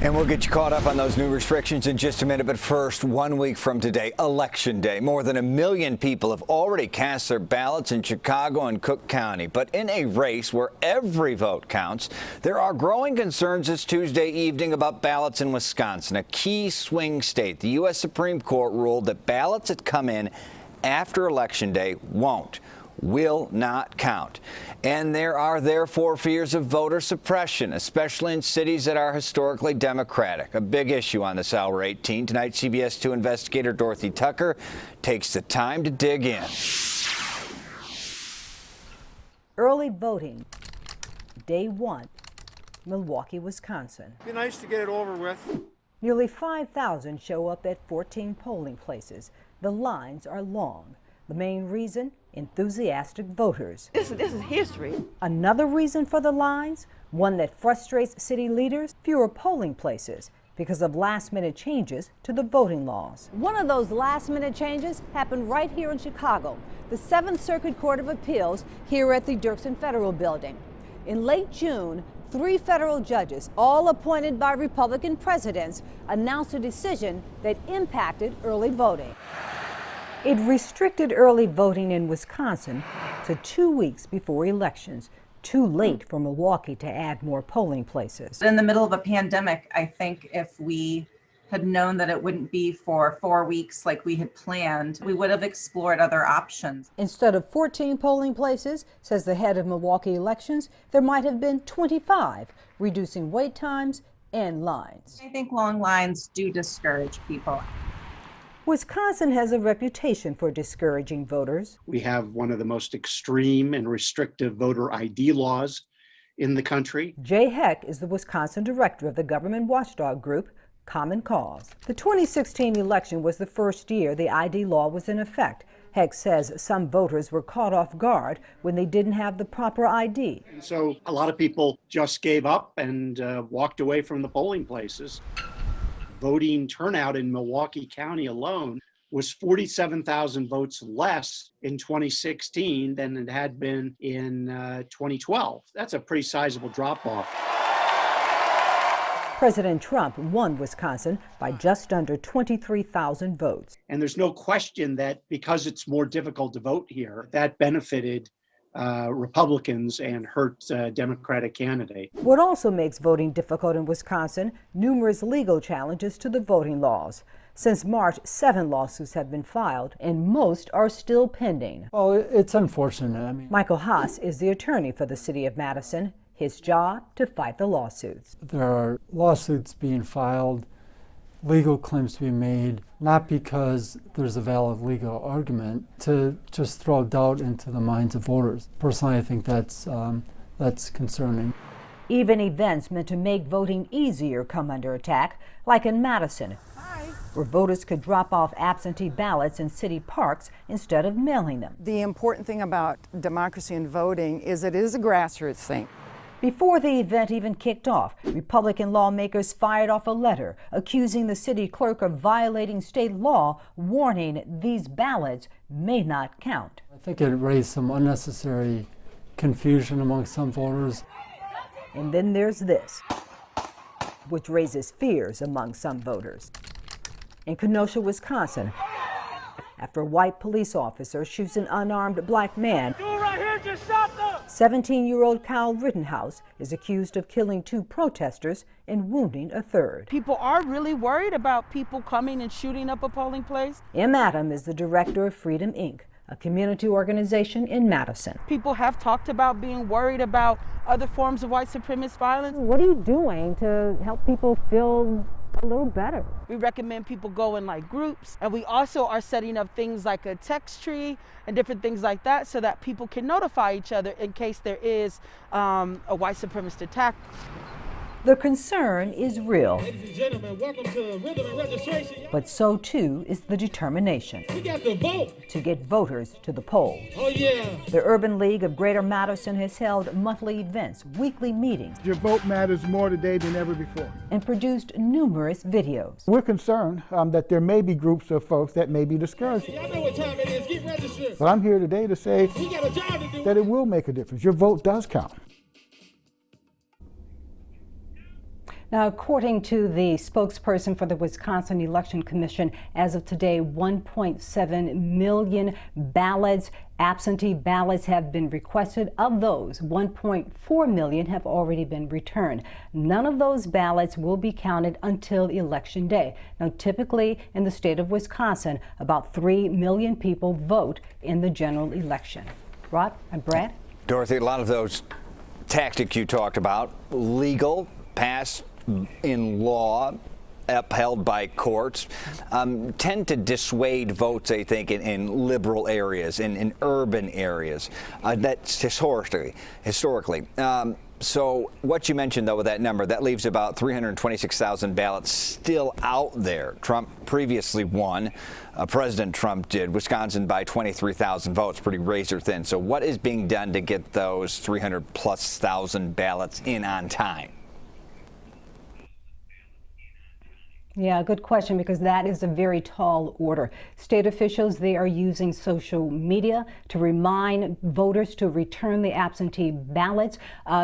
And we'll get you caught up on those new restrictions in just a minute. But first, 1 week from today, Election Day. More than 1 million people have already cast their ballots in Chicago and Cook County. But in a race where every vote counts, there are growing concerns this Tuesday evening about ballots in Wisconsin, a key swing state. The U.S. Supreme Court ruled that ballots that come in after Election Day will not count. And there are therefore fears of voter suppression, especially in cities that are historically Democratic. A big issue on this Hour 18. Tonight, CBS 2 investigator Dorothy Tucker takes the time to dig in. Early voting, day 1, Milwaukee, Wisconsin. Be nice to get it over with. Nearly 5,000 show up at 14 polling places. The lines are long. The main reason? Enthusiastic voters. This is history. Another reason for the lines? One that frustrates city leaders? Fewer polling places because of last-minute changes to the voting laws. One of those last-minute changes happened right here in Chicago, the 7th Circuit Court of Appeals here at the Dirksen Federal Building. In late June, 3 federal judges, all appointed by Republican presidents, announced a decision that impacted early voting. It restricted early voting in Wisconsin to 2 weeks before elections, too late for Milwaukee to add more polling places. In the middle of a pandemic, I think if we had known that it wouldn't be for 4 weeks like we had planned, we would have explored other options. Instead of 14 polling places, says the head of Milwaukee elections, there might have been 25, reducing wait times and lines. I think long lines do discourage people. Wisconsin has a reputation for discouraging voters. We have one of the most extreme and restrictive voter ID laws in the country. Jay Heck is the Wisconsin director of the government watchdog group Common Cause. The 2016 election was the first year the ID law was in effect. Heck says some voters were caught off guard when they didn't have the proper ID. And so a lot of people just gave up and walked away from the polling places. Voting turnout in Milwaukee County alone was 47,000 votes less in 2016 than it had been in 2012. That's a pretty sizable drop-off. President Trump won Wisconsin by just under 23,000 votes. And there's no question that because it's more difficult to vote here, that benefited Republicans and hurt Democratic candidates. What also makes voting difficult in Wisconsin, numerous legal challenges to the voting laws. Since March, 7 lawsuits have been filed, and most are still pending. Oh, it's unfortunate. Michael Haas is the attorney for the city of Madison. His job to fight the lawsuits. There are lawsuits being filed, legal claims to be made, not because there's a valid legal argument, to just throw doubt into the minds of voters. Personally, I think that's concerning. Even events meant to make voting easier come under attack, like in Madison, where voters could drop off absentee ballots in city parks instead of mailing them. The important thing about democracy and voting is it is a grassroots thing. Before the event even kicked off, Republican lawmakers fired off a letter accusing the city clerk of violating state law, warning these ballots may not count. I think it raised some unnecessary confusion among some voters. And then there's this, which raises fears among some voters. In Kenosha, Wisconsin, after a white police officer shoots an unarmed black man, 17-year-old Kyle Rittenhouse is accused of killing 2 protesters and wounding a 3rd. People are really worried about people coming and shooting up a polling place. M. Adam is the director of Freedom, Inc., a community organization in Madison. People have talked about being worried about other forms of white supremacist violence. What are you doing to help people feel a little better? We recommend people go in like groups, and we also are setting up things like a text tree and different things like that so that people can notify each other in case there is a white supremacist attack. The concern is real. Ladies and gentlemen, welcome to Rhythm and Registration. But so too is the determination We got to vote. to get voters to the polls. Oh yeah. The Urban League of Greater Madison has held monthly events, weekly meetings, Your vote matters more today than ever before. and produced numerous videos. We're concerned that there may be groups of folks that may be discouraged. Y'all know what time it is. Get registered. But I'm here today to say We got a job to do. that it will make a difference. Your vote does count. Now, according to the spokesperson for the Wisconsin Election Commission, as of today, 1.7 million ballots, absentee ballots have been requested. Of those, 1.4 million have already been returned. None of those ballots will be counted until Election Day. Now, typically in the state of Wisconsin, about 3 million people vote in the general election. Rod and Brad? Dorothy, a lot of those tactics you talked about, legal, passed in law, upheld by courts, tend to dissuade votes, I think, in liberal areas, in urban areas. That's historically. So what you mentioned, though, with that number, that leaves about 326,000 ballots still out there. Trump previously won, President Trump did, Wisconsin by 23,000 votes, pretty razor thin. So what is being done to get those 300+ thousand ballots in on time? Yeah, good question, because that is a very tall order. State officials, they are using social media to remind voters to return the absentee ballots.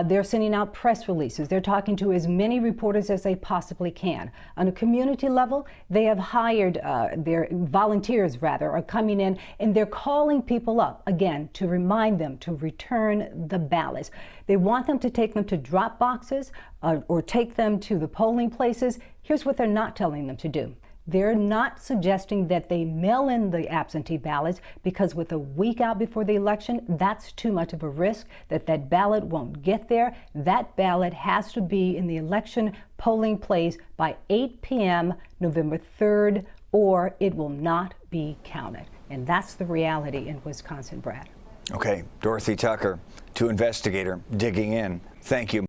They're sending out press releases. They're talking to as many reporters as they possibly can. On a community level, they have hired their volunteers, are coming in, and they're calling people up, again, to remind them to return the ballots. They want them to take them to drop boxes or take them to the polling places. Here's what they're not telling them to do. They're not suggesting that they mail in the absentee ballots, because with a week out before the election, that's too much of a risk that that ballot won't get there. That ballot has to be in the election polling place by 8 p.m. November 3rd, or it will not be counted. And that's the reality in Wisconsin, Brad. Okay, Dorothy Tucker, to Investigator, digging in. Thank you.